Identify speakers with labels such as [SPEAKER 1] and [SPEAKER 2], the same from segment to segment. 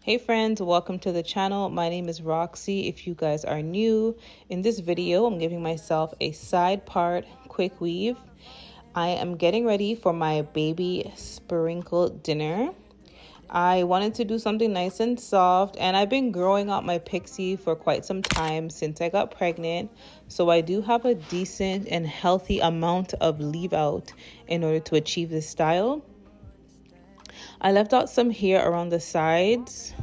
[SPEAKER 1] Hey friends, welcome to the channel. My name is Roxy. If you guys are new, in this video I'm giving myself a side part quick weave. I am getting ready for my baby sprinkle dinner. I wanted to do something nice and soft, and I've been growing out my pixie for quite some time since I got pregnant, so I do have a decent and healthy amount of leave out in order to achieve this style. I left out some hair around the sides,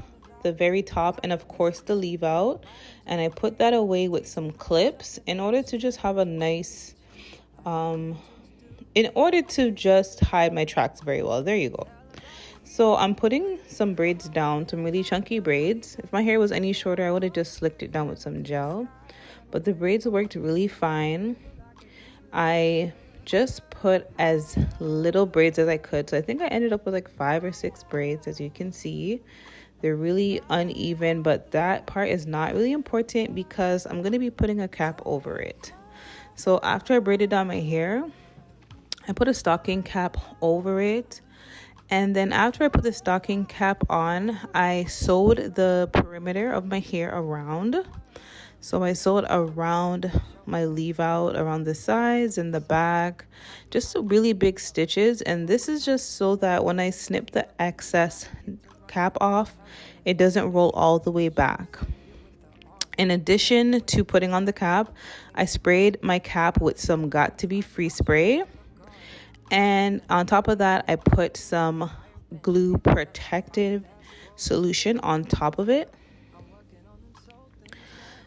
[SPEAKER 1] the very top, and of course the leave out, and I put that away with some clips in order to just have a nice in order to just hide my tracks very well. There you go. So I'm putting some braids down, some really chunky braids. If my hair was any shorter, I would have just slicked it down with some gel, but the braids worked really fine. I just put as little braids as I could, so I think I ended up with like 5 or 6 braids. As you can see, they're really uneven, but that part is not really important because I'm going to be putting a cap over it. So after I braided down my hair, I put a stocking cap over it, and then after I put the stocking cap on, I sewed the perimeter of my hair around. So I sewed around my leave out, around the sides and the back, just really big stitches. And this is just so that when I snip the excess cap off, it doesn't roll all the way back. In addition to putting on the cap, I sprayed my cap with some Got to Be Free spray. And on top of that, I put some glue protective solution on top of it.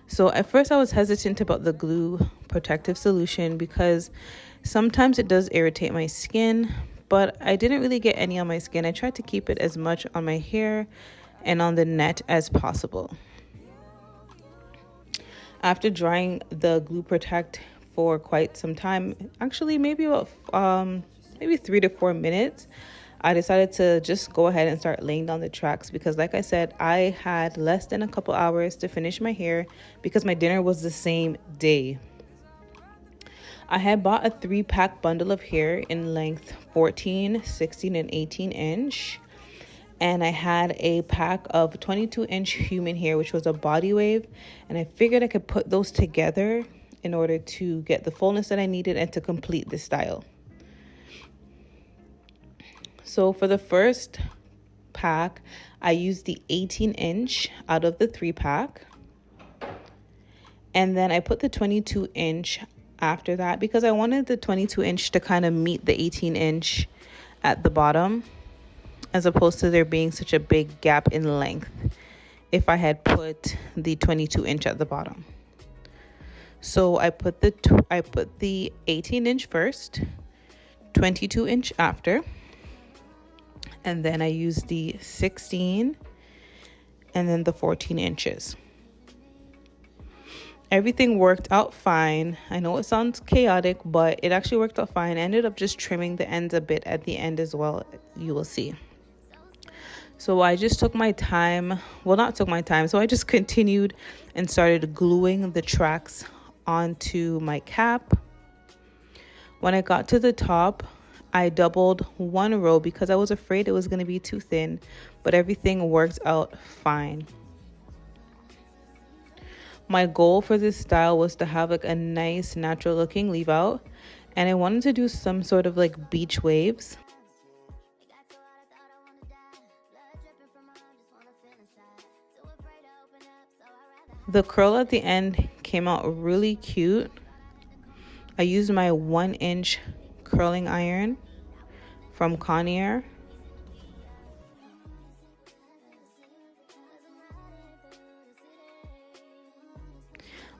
[SPEAKER 1] So at first I was hesitant about the glue protective solution because sometimes it does irritate my skin, but I didn't really get any on my skin. I tried to keep it as much on my hair and on the net as possible. After drying the glue protect for quite some time, actually maybe about maybe 3 to 4 minutes, I decided to just go ahead and start laying down the tracks because, like I said, I had less than a couple hours to finish my hair because my dinner was the same day. I had bought a 3-pack bundle of hair in length 14, 16, and 18 inch. And I had a pack of 22-inch human hair, which was a body wave. And I figured I could put those together in order to get the fullness that I needed and to complete the style. So for the first pack, I used the 18-inch out of the 3-pack. And then I put the 22-inch after that because I wanted the 22-inch to kind of meet the 18-inch at the bottom, as opposed to there being such a big gap in length if I had put the 22-inch at the bottom. So I put the 18-inch first, 22-inch after, and then I used the 16 and then the 14 inches. Everything worked out fine. I know it sounds chaotic, but it actually worked out fine. I ended up just trimming the ends a bit at the end as well, you will see. So I just took my time, well, not took my time, so I just continued and started gluing the tracks onto my cap. When I got to the top, I doubled one row because I was afraid it was going to be too thin, but everything worked out fine. My goal for this style was to have like a nice natural looking leave out, and I wanted to do some sort of like beach waves. The curl at the end came out really cute. I used my 1-inch curling iron from Conair.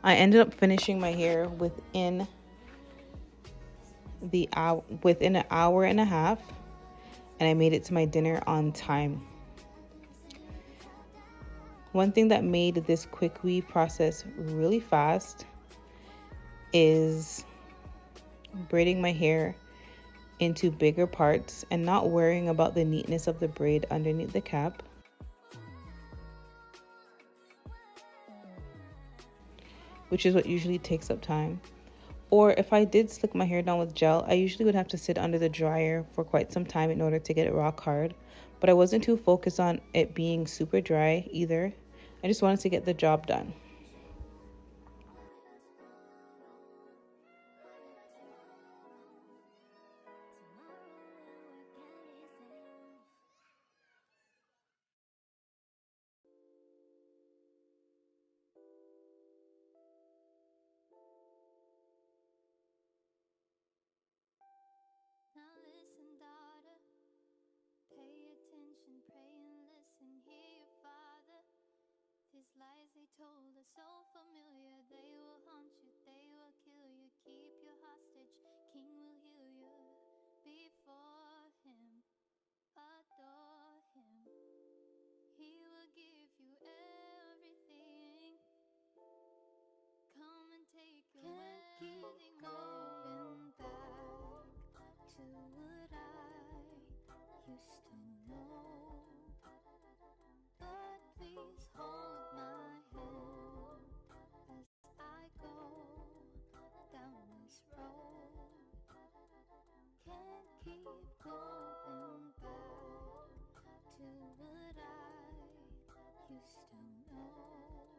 [SPEAKER 1] I ended up finishing my hair within an hour and a half, and I made it to my dinner on time. One thing that made this quick weave process really fast is braiding my hair into bigger parts and not worrying about the neatness of the braid underneath the cap. Which is what usually takes up time. Or if I did slick my hair down with gel, I usually would have to sit under the dryer for quite some time in order to get it rock hard. but I wasn't too focused on it being super dry either. I just wanted to get the job done.
[SPEAKER 2] Now listen, daughter, pay attention, pray and listen, hear your father. These lies they told are so familiar, they will haunt you, they will kill you, keep you hostage, king will heal you. Before him, adore him, he will give you everything. Come and take your wedding going back to what I used to know. But please hold my hand as I go down this road. Can't keep going back to what I used to know.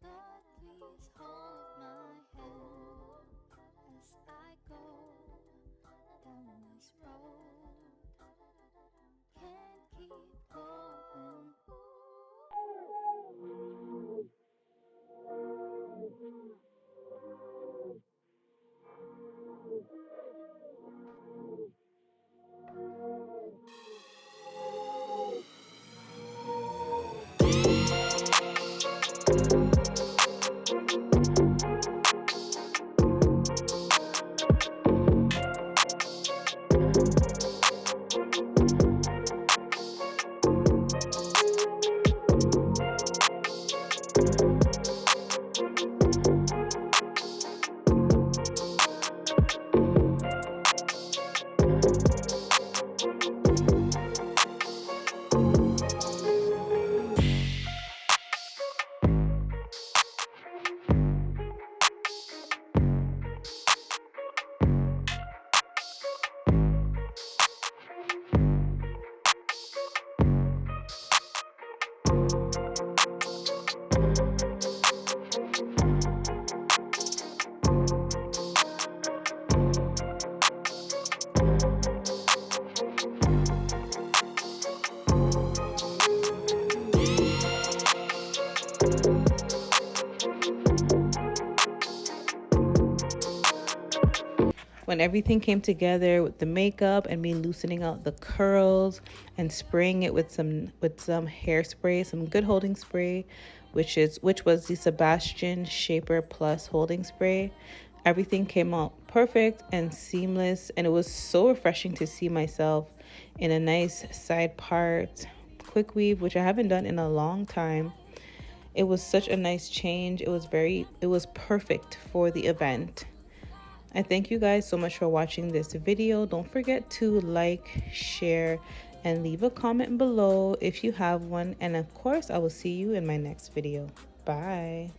[SPEAKER 2] But please hold my hand as I go down this road. Can't keep going.
[SPEAKER 1] When everything came together with the makeup and me loosening out the curls and spraying it with some hairspray, some good holding spray, which was the Sebastian Shaper Plus holding spray, everything came out perfect and seamless, and it was so refreshing to see myself in a nice side part quick weave, which I haven't done in a long time. It was such a nice change. It was perfect for the event. I thank you guys so much for watching this video. Don't forget to like, share, and leave a comment below if you have one. And of course, I will see you in my next video. Bye.